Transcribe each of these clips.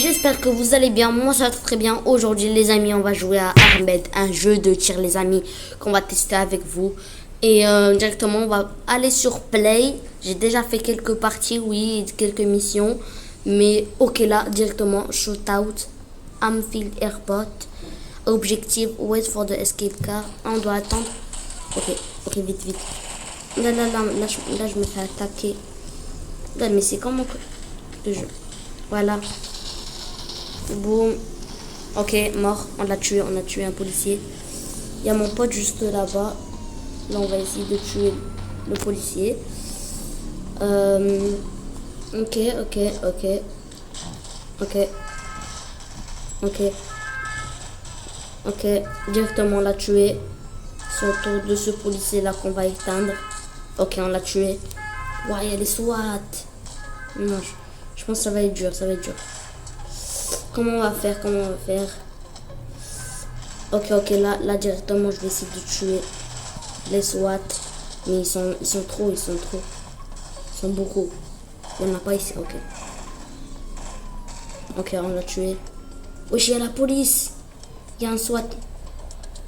j'espère que vous allez bien. Moi, ça va très bien. Aujourd'hui, les amis, on va jouer à Armed, un jeu de tir, les amis, qu'on va tester avec vous. Et directement, on va aller sur Play. J'ai déjà fait quelques parties, oui, quelques missions. Mais ok, là, directement, Shootout, Anfield Airport, Objective, Wait for the Escape Car. On doit attendre. Ok, vite. Là, je me fais attaquer. Là, mais c'est comment que le jeu? Voilà. Boum. Ok, mort. On a tué un policier. Il y a mon pote juste là-bas. Là, on va essayer de tuer le policier. Ok. Directement, on l'a tué. C'est au tour de ce policier-là qu'on va éteindre. Ok, on l'a tué. Ouais, il y a les SWAT. Non, je pense que ça va être dur, Comment on va faire? Ok, là directement, je vais essayer de tuer les SWAT. Mais ils sont trop. Ils sont beaucoup. Il n'y en a pas ici, ok. Ok, on l'a tué. Wesh, il y a la police. Il y a un SWAT.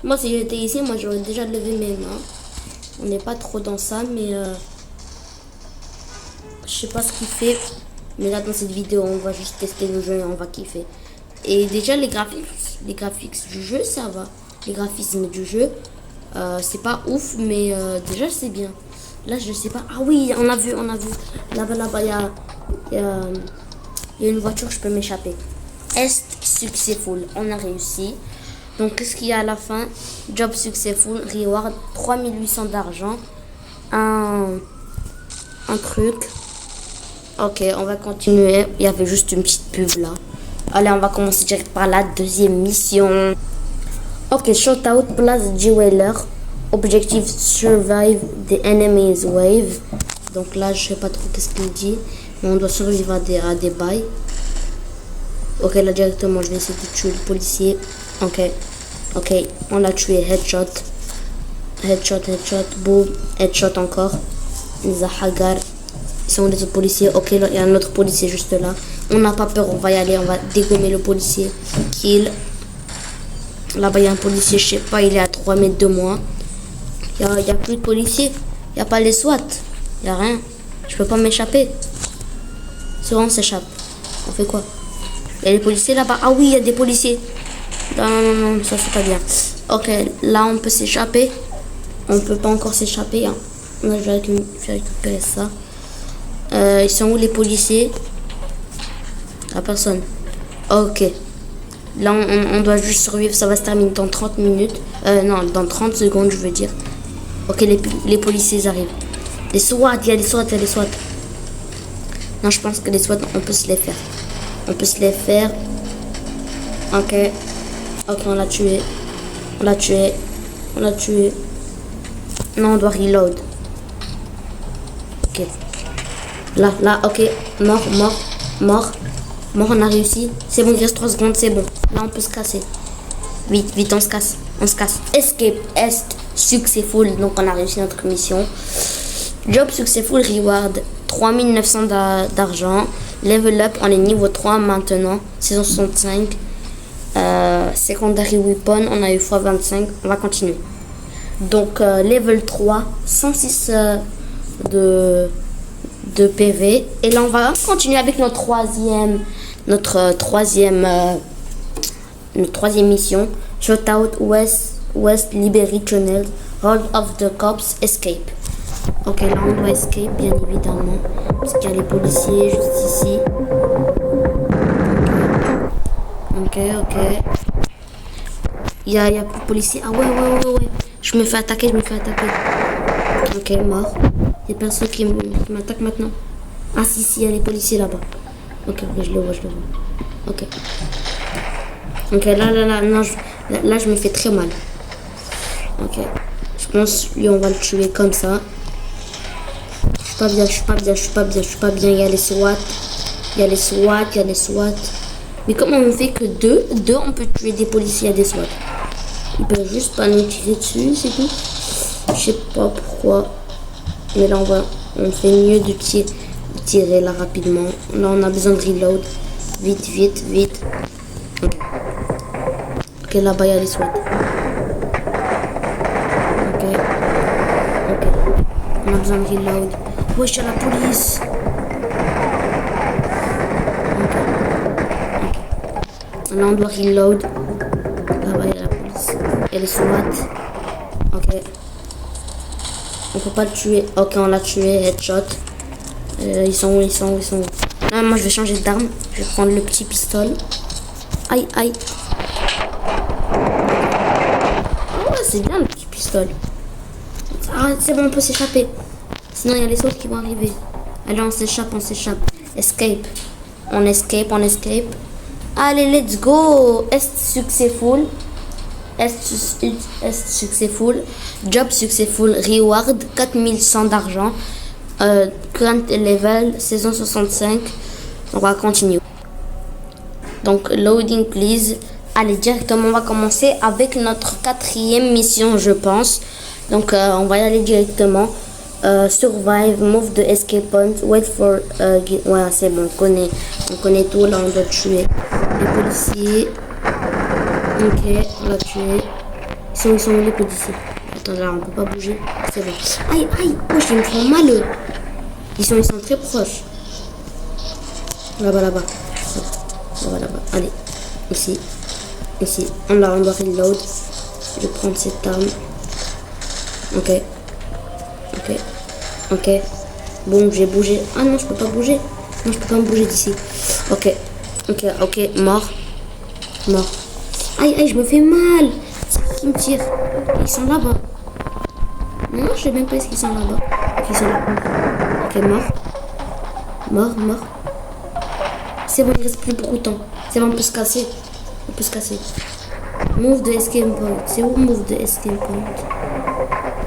Moi, si j'étais ici, moi, j'aurais déjà levé mes mains. On n'est pas trop dans ça, mais... je sais pas ce qu'il fait. Mais là, dans cette vidéo, on va juste tester le jeu et on va kiffer. Et déjà, les graphiques du jeu, ça va. Les graphismes du jeu, c'est pas ouf, mais déjà, c'est bien. Là, je sais pas. Ah oui, on a vu. Là-bas, il y a une voiture, je peux m'échapper. Est successful. On a réussi. Donc, qu'est-ce qu'il y a à la fin? Job successful, reward, 3800 d'argent. Un truc. Ok, on va continuer. Il y avait juste une petite pub là. Allez, on va commencer direct par la deuxième mission. Ok, Shootout, place Jewelers. Objectif, survive the enemy's wave. Donc là, je sais pas trop qu'est-ce qu'il dit. Mais on doit survivre à des bails. Ok, là directement, je vais essayer de tuer le policier. Ok, on l'a tué. Headshot, boum. Headshot encore. Zahagar. Ils sont des autres policiers. Ok, là, il y a un autre policier juste là. On n'a pas peur, on va y aller. On va dégommer le policier. Kill. Là-bas, il y a un policier, je sais pas, il est à 3 mètres de moi. Il y a plus de policiers. Il n'y a pas les SWAT. Il n'y a rien. Je peux pas m'échapper. C'est bon, on s'échappe. On fait quoi? Il y a les policiers là-bas. Ah oui, il y a des policiers. Non, ça c'est pas bien. Ok, là, on peut s'échapper. On peut pas encore s'échapper. Hein. Là, je vais récupérer ça. Ils sont où les policiers? La personne. Ok. Là, on doit juste survivre. Ça va se terminer dans 30 minutes. Non, dans 30 secondes, je veux dire. Ok, les policiers arrivent. Les SWAT, il y a les SWAT. Non, je pense que les SWAT, on peut se les faire. Ok, on l'a tué. Non, on doit reload. Ok. Là, ok. Mort, on a réussi. C'est bon, il reste 3 secondes, c'est bon. Là, on peut se casser. Vite, on se casse. Escape est successful. Donc, on a réussi notre mission. Job successful, reward 3900 d'argent. Level up, on est niveau 3 maintenant. Saison 65. Secondary weapon, on a eu x25. On va continuer. Donc, level 3, 106 de PV. Et là, on va continuer avec notre troisième mission. Shootout, West Liberty Channel, Hold of the Cops, Escape. Ok, là, on doit escape, bien évidemment. Parce qu'il y a les policiers juste ici. Ok. Il y a plus de policiers. Ah ouais. Je me fais attaquer. Ok, mort. Il y a personne qui m'attaque maintenant. Ah si, il y a les policiers là-bas. Ok, je le vois. Ok, là, je me fais très mal. Ok. Je pense lui, on va le tuer comme ça. Je suis pas bien. Il y a les SWAT. Mais comment on fait que deux, on peut tuer des policiers à des SWAT? Ils peuvent juste pas nous tirer dessus, c'est tout. Je sais pas pourquoi. Mais là, on fait mieux de tirer là rapidement. Là, on a besoin de reload. Vite, vite, vite. Ok, ok, là-bas, il y a les SWAT. Ok, ok. On a besoin de reload. Wesh, il y a la police. Ok, ok. Là, on doit reload. Là-bas, il y a la police. Il y a les SWAT. Ok. On peut pas le tuer. Ok, on l'a tué. Headshot. Ils sont où? Ils sont où? Ils sont où? Ah, moi, je vais changer d'arme. Je vais prendre le petit pistolet. Aïe, aïe. Oh, c'est bien le petit pistolet. Ah, c'est bon, on peut s'échapper. Sinon, il y a les autres qui vont arriver. Allez, on s'échappe, on s'échappe. Escape. On escape, on escape. Allez, let's go. Est successful. Est successful. Job successful. Reward 4100 d'argent. Current level. Saison 65. On va continuer. Donc, loading please. Allez, directement, on va commencer avec notre 4e mission, je pense. Donc, on va y aller directement. Survive, move the escape point, wait for... ouais, c'est bon, on connaît tout. Là, on doit tuer les policiers. Ok, on l'a tué. Ils sont où les policiers? Attends, là, on peut pas bouger. C'est bon. Aïe, aïe, oh, je me fais mal. Ils sont très proches. Là-bas, là-bas. Là-bas, là-bas. Allez, ici. Ici. On doit reload. Je vais prendre cette arme. Ok. Ok. Ok. Bon, j'ai bougé. Ah non, je peux pas bouger. Non, je peux pas me bouger d'ici. Ok. Ok, ok. Mort. Mort. Aïe, aïe, je me fais mal. C'est qui me tire? Ils sont là-bas. Non, je sais même pas ce qu'ils sont là-bas. Ok, ils sont là. Ok, mort. Mort, mort. C'est bon, il reste plus beaucoup de temps. C'est bon, on peut se casser. On peut se casser. Move the escape point. C'est où move the escape point?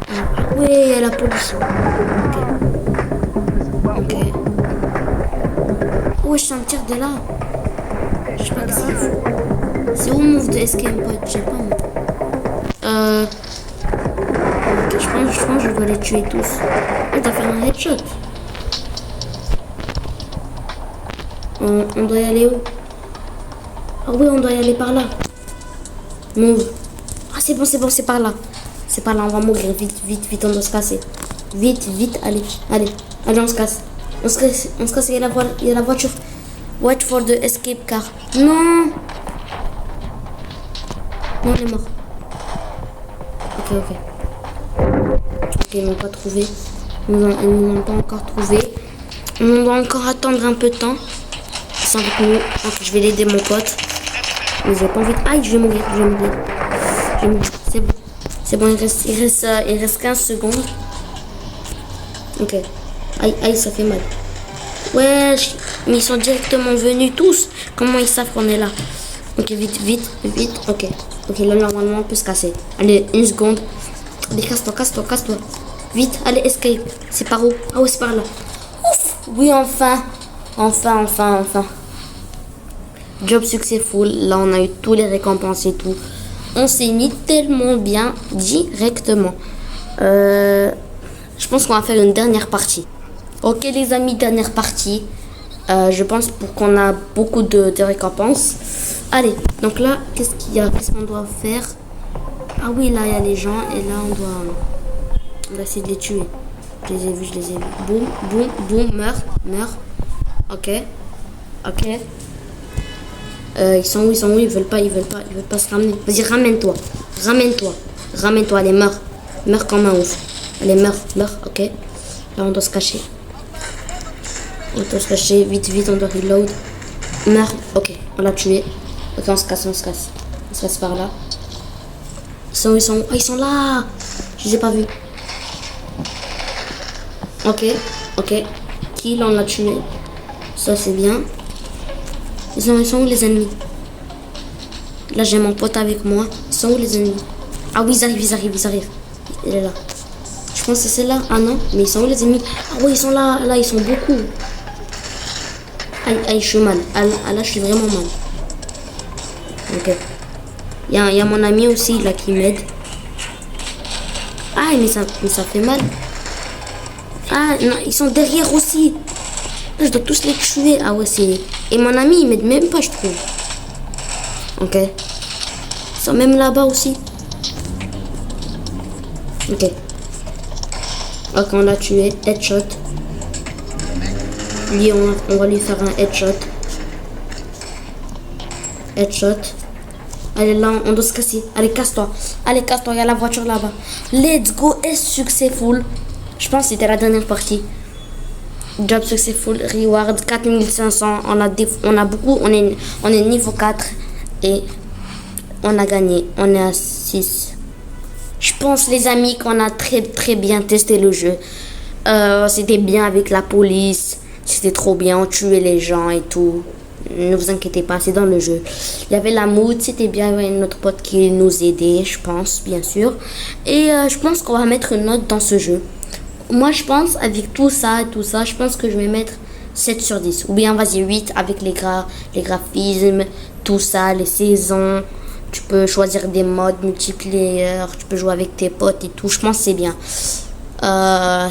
Ah, ouais, il y a la police. Ok. Ok. Ouais, je sens un tir de là. Je sais pas que c'est. C'est où move the escape point? Je sais pas. Ok, je pense que je dois les tuer tous. On doit faire un headshot. On doit y aller où? Ah oui, on doit y aller par là. Move. Ah, c'est bon, c'est par là. C'est par là, on va mourir. Vite, vite, vite, on doit se casser. Vite, vite, allez, allez. Allez, on se casse. On se casse, il y a la voiture. Wait for the escape car. Non. Non, on est mort. Ok, ok. Ok, ils n'ont pas trouvé. Ils n'ont pas encore trouvé. On doit encore attendre un peu de temps. Ils sont avec nous. Ok, je vais l'aider, mon pote. Mais j'ai pas envie de... Aïe, je vais mourir. C'est bon. C'est bon, il reste 15 secondes. Ok. Aïe, aïe, ça fait mal. Wesh, mais ils sont directement venus tous. Comment ils savent qu'on est là? Ok, vite, vite, vite. Ok. Ok, là, normalement, on peut se casser. Allez, 1 seconde. Allez, casse-toi, casse-toi, casse-toi. Vite, allez, escape. C'est par où? Ah ouais, c'est par là. Ouf. Oui, enfin. Enfin. Job successful. Là, on a eu tous les récompenses et tout. On s'est mis tellement bien directement. Je pense qu'on va faire une dernière partie. Ok, les amis, dernière partie. Je pense pour qu'on a beaucoup de récompenses. Allez, donc là, qu'est-ce qu'il y a? Qu'est-ce qu'on doit faire? Ah oui, là, il y a les gens. Et là, on doit essayer de les tuer. Je les ai vus. Boum, boum, boum, meurs. Ok. Ils sont où? Ils veulent pas se ramener. Vas-y, ramène-toi, allez, meurs comme un ouf. Allez, meurs, ok. Là, on doit se cacher. Vite, on doit reload. Meurs, ok, on l'a tué. Ok, on se casse par là. Ils sont où? Ah, ils sont là. Je les ai pas vus. Ok. Kill, on l'a tué. Ça, c'est bien. Ils sont où les ennemis? Là, j'ai mon pote avec moi. Ils sont où les ennemis? Ah oui, ils arrivent. Il est là. Je pense que c'est là. Ah non, mais ils sont où les ennemis? Ah oui, ils sont là. Là, ils sont beaucoup. Aïe, je suis mal. Ah là, je suis vraiment mal. Ok. Il y a mon ami aussi, là, qui m'aide. Ah, mais ça fait mal. Ah, non, ils sont derrière aussi. Je dois tous les tuer. Ah ouais, c'est Et mon ami, il m'aide même pas, je trouve. Ok. Ils sont même là-bas aussi. Ok. Ok, on l'a tué. Headshot. Lui, on va lui faire un headshot. Headshot. Allez, là, on doit se casser. Allez, casse-toi. Allez, casse-toi. Il y a la voiture là-bas. Let's go. Est successful. Je pense que c'était la dernière partie. Job successful. Reward 4500. On a beaucoup. On est niveau 4. Et on a gagné. On est à 6. Je pense, les amis, qu'on a très bien testé le jeu. C'était bien avec la police. C'était trop bien. On tuait les gens et tout. Ne vous inquiétez pas, c'est dans le jeu. Il y avait la mood, c'était bien. Il y avait notre pote qui nous aidait, je pense, bien sûr. Et je pense qu'on va mettre une note dans ce jeu. Moi, je pense, avec tout ça, je pense que je vais mettre 7 sur 10. Ou bien, vas-y, 8 avec les graphismes, tout ça, les saisons. Tu peux choisir des modes multiplayer, tu peux jouer avec tes potes et tout. Je pense que c'est bien.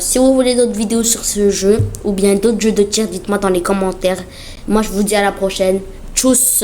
Si vous voulez d'autres vidéos sur ce jeu ou bien d'autres jeux de tir, dites-moi dans les commentaires. Moi, je vous dis à la prochaine. Tchuss!